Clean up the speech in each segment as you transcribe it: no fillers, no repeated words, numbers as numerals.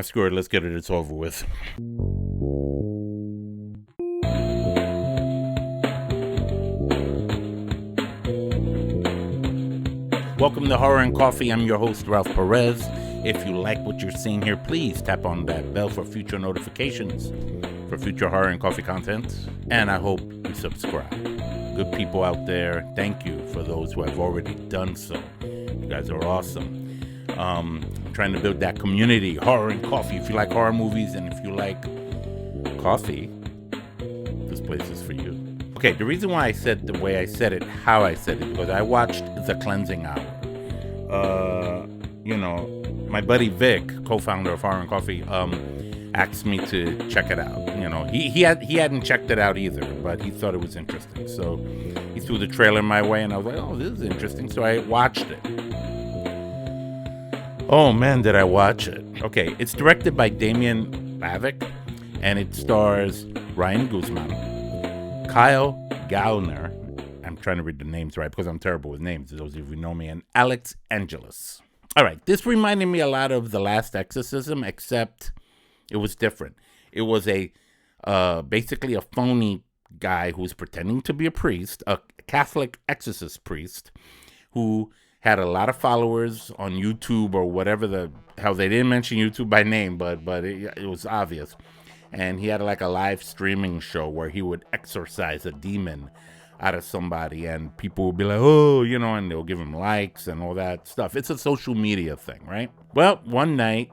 Screw it. Let's get it. It's over with. Welcome to Horror and Coffee. I'm your host, Ralph Perez. If you like what you're seeing here, please tap on that bell for future notifications for future Horror and Coffee content. And I hope you subscribe. Good people out there, thank you for those who have already done so. You guys are awesome. I'm trying to build that community, Horror and Coffee. If you like horror movies and if you like coffee, this place is for you. Okay, the reason why I said the way I said it, how I said it, because I watched The Cleansing Hour. My buddy Vic, co-founder of Horror and Coffee, asked me to check it out. He hadn't checked it out either, but he thought it was interesting. So he threw the trailer my way, and I was like, oh, this is interesting. So I watched it. Oh man, did I watch it. Okay, it's directed by Damien Bavick, and it stars Ryan Guzman, Kyle Gallner, I'm trying to read the names right because I'm terrible with names, those of you who know me, and Alex Angelis. All right, this reminded me a lot of The Last Exorcism, except it was different. It was basically a phony guy who was pretending to be a priest, a Catholic exorcist priest, who had a lot of followers on YouTube or whatever how they didn't mention YouTube by name, but it was obvious. And he had like a live streaming show where he would exorcise a demon out of somebody, and people would be like, oh, and they'll give him likes and all that stuff. It's a social media thing, right? Well, one night,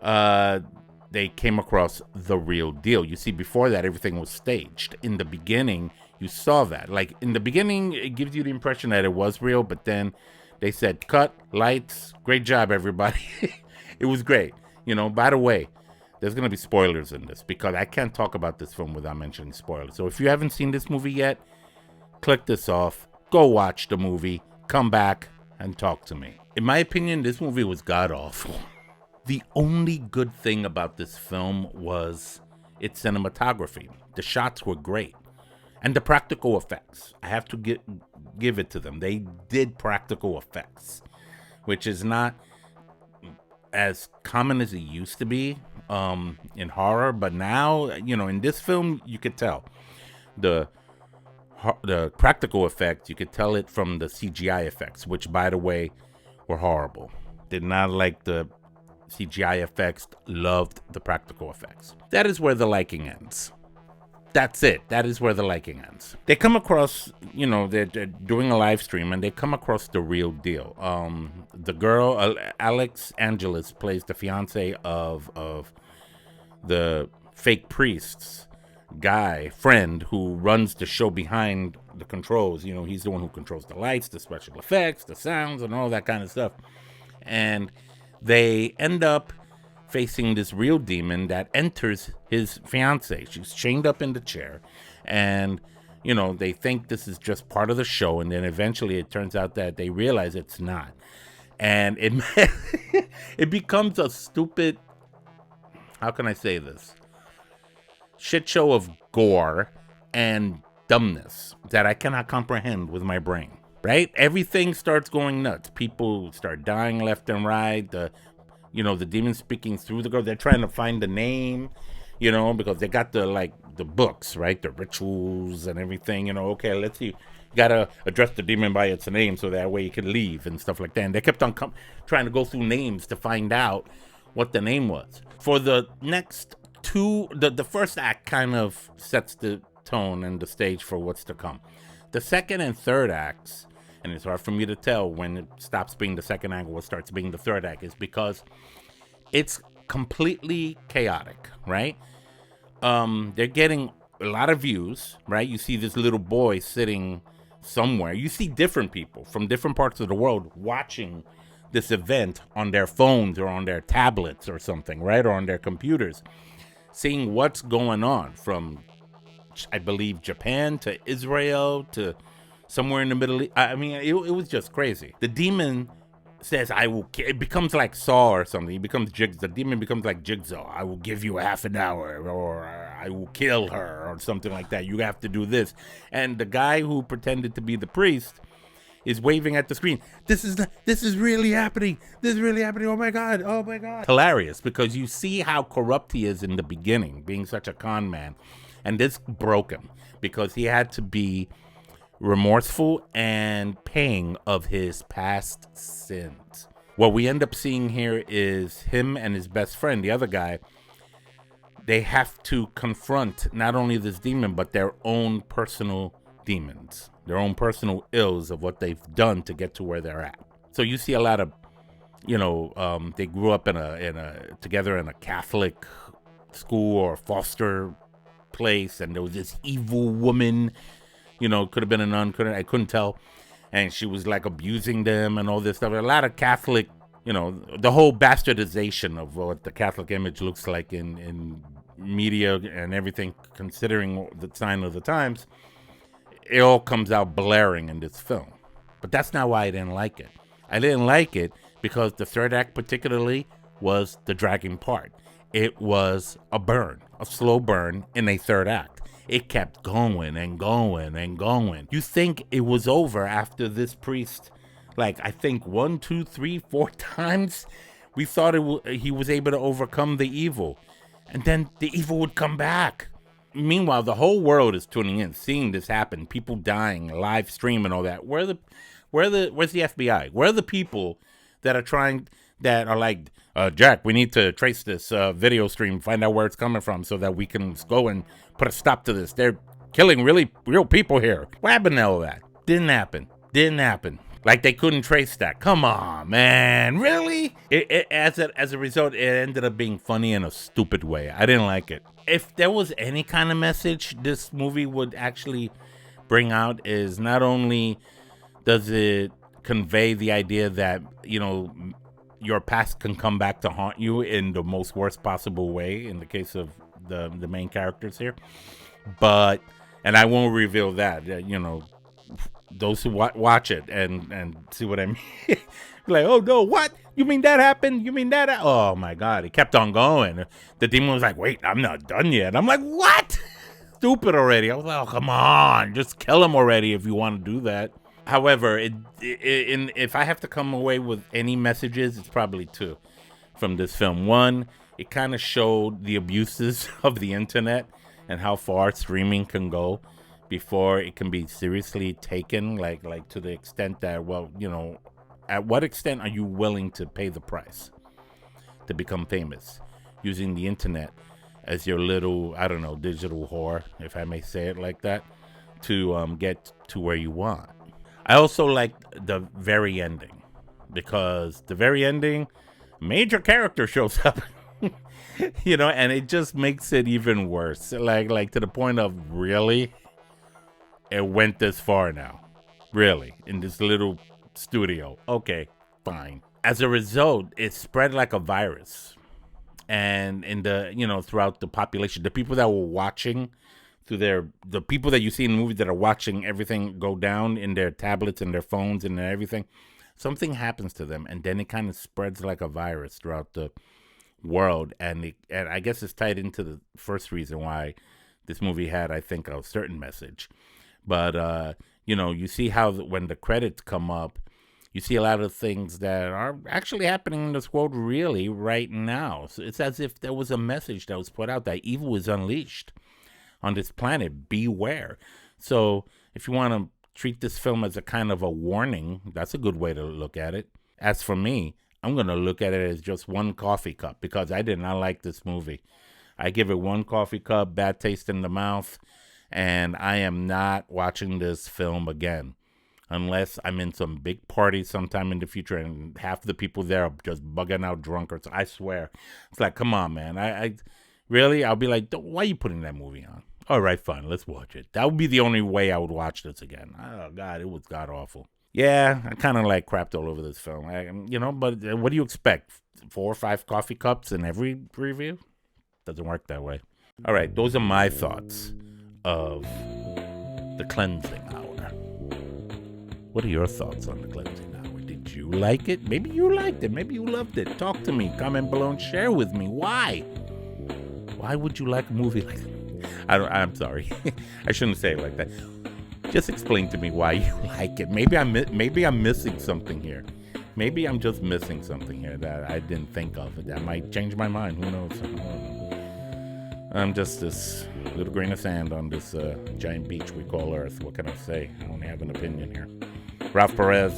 they came across the real deal. You see, before that, everything was staged. In the beginning, you saw that. Like, in the beginning, it gives you the impression that it was real, but then they said, cut, lights, great job, everybody. It was great. By the way, there's going to be spoilers in this because I can't talk about this film without mentioning spoilers. So if you haven't seen this movie yet, click this off, go watch the movie, come back, and talk to me. In my opinion, this movie was god-awful. The only good thing about this film was its cinematography. The shots were great. And the practical effects. I have to give it to them. They did practical effects, which is not as common as it used to be in horror. But now, in this film, you could tell. The practical effects, you could tell it from the CGI effects, which, by the way, were horrible. Did not like the CGI effects, loved the practical effects. That is where the liking ends. That's it. That is where the liking ends. They come across, they're doing a live stream, and they come across the real deal. The girl, Alex Angelis, plays the fiance of the fake priest's friend who runs the show behind the controls. He's the one who controls the lights, the special effects, the sounds, and all that kind of stuff. And they end up facing this real demon that enters his fiance. She's chained up in the chair, and they think this is just part of the show, and then eventually it turns out that they realize it's not, and it becomes a stupid, how can I say this, shit show of gore and dumbness that I cannot comprehend with my brain. Right? Everything starts going nuts. People start dying left and right. The demon speaking through the girl. They're trying to find the name, because they got the books, right? The rituals and everything, Okay, let's see. You got to address the demon by its name so that way you can leave and stuff like that. And they kept on trying to go through names to find out what the name was. For the next the first act kind of sets the tone and the stage for what's to come. The second and third acts, and it's hard for me to tell when it stops being the second act or starts being the third act, is because it's completely chaotic, right? They're getting a lot of views, right? You see this little boy sitting somewhere. You see different people from different parts of the world watching this event on their phones or on their tablets or something, right? Or on their computers, seeing what's going on from, I believe, Japan to Israel to somewhere in the Middle East. I mean, it was just crazy. The demon says, I will, it becomes like Saw or something. He becomes the demon becomes like Jigsaw. I will give you half an hour, or I will kill her, or something like that. You have to do this. And the guy who pretended to be the priest, is waving at the screen. This is really happening. This is really happening. Oh my God. Oh my God. Hilarious, because you see how corrupt he is in the beginning, being such a con man. And this broke him because he had to be remorseful and paying of his past sins. What we end up seeing here is him and his best friend, the other guy. They have to confront not only this demon, but their own personal demons, their own personal ills of what they've done to get to where they're at. So you see a lot of, they grew up together in a Catholic school or foster place, and there was this evil woman, could have been a nun, I couldn't tell, and she was like abusing them and all this stuff. A lot of Catholic, the whole bastardization of what the Catholic image looks like in media and everything, considering the sign of the times, it all comes out blaring in this film. But that's not why I didn't like it. I didn't like it because the third act particularly was the dragging part. It was a slow burn in a third act. It kept going and going and going. You think it was over after this priest, I think 1, 2, 3, 4 times, we thought he was able to overcome the evil. And then the evil would come back. Meanwhile, the whole world is tuning in, seeing this happen, people dying, live stream and all that. Where's the FBI? Where are the people that are like, Jack, we need to trace this video stream, find out where it's coming from so that we can go and put a stop to this. They're killing real people here. What happened to all that? Didn't happen. Like they couldn't trace that. Come on, man. Really? As a result, it ended up being funny in a stupid way. I didn't like it. If there was any kind of message this movie would actually bring out, is not only does it convey the idea that, your past can come back to haunt you in the most worst possible way in the case of the main characters here. But, and I won't reveal that, those who watch it and see what I mean. Like, oh no, what? You mean that happened? You mean that? Oh my God, it kept on going. The demon was like, wait, I'm not done yet. I'm like, what? Stupid already. I was like, oh, come on, just kill him already if you want to do that. However, if I have to come away with any messages, it's probably 2 from this film. 1, it kind of showed the abuses of the internet and how far streaming can go before it can be seriously taken, like to the extent that, well, at what extent are you willing to pay the price to become famous using the internet as your little, I don't know, digital whore, if I may say it like that, to get to where you want. I also liked the very ending, because the very ending, major character shows up, and it just makes it even worse. Like to the point of, really? It went this far now? Really? In this little studio? Okay, fine. As a result, it spread like a virus. And in the, throughout the population, the people that were watching the people that you see in the movies that are watching everything go down in their tablets and their phones and everything, something happens to them, and then it kind of spreads like a virus throughout the world. And I guess it's tied into the first reason why this movie had, I think, a certain message. But, you see how when the credits come up, you see a lot of things that are actually happening in this world really right now. So it's as if there was a message that was put out that evil is unleashed on this planet. Beware. So if you want to treat this film as a kind of a warning, that's a good way to look at it. As for me, I'm going to look at it as just 1 coffee cup, because I did not like this movie. I give it 1 coffee cup, bad taste in the mouth, and I am not watching this film again unless I'm in some big party sometime in the future and half the people there are just bugging out drunkards. I swear. It's like, come on, man. I really, I'll be like, why are you putting that movie on? All right, fine, let's watch it. That would be the only way I would watch this again. Oh, God, it was god-awful. Yeah, I kind of crapped all over this film. But what do you expect? 4 or 5 coffee cups in every review? Doesn't work that way. All right, those are my thoughts of The Cleansing Hour. What are your thoughts on The Cleansing Hour? Did you like it? Maybe you liked it. Maybe you loved it. Talk to me. Comment below and share with me. Why? Why would you like a movie like that? I'm sorry. I shouldn't say it like that. Just explain to me why you like it. Maybe I'm missing something here. Maybe I'm just missing something here that I didn't think of. That might change my mind. Who knows? I'm just this little grain of sand on this giant beach we call Earth. What can I say? I only have an opinion here. Ralph Perez,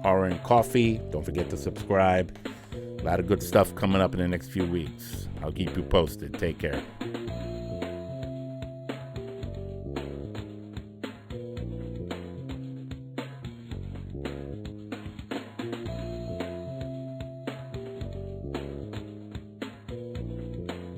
Horror and Coffee. Don't forget to subscribe. A lot of good stuff coming up in the next few weeks. I'll keep you posted. Take care.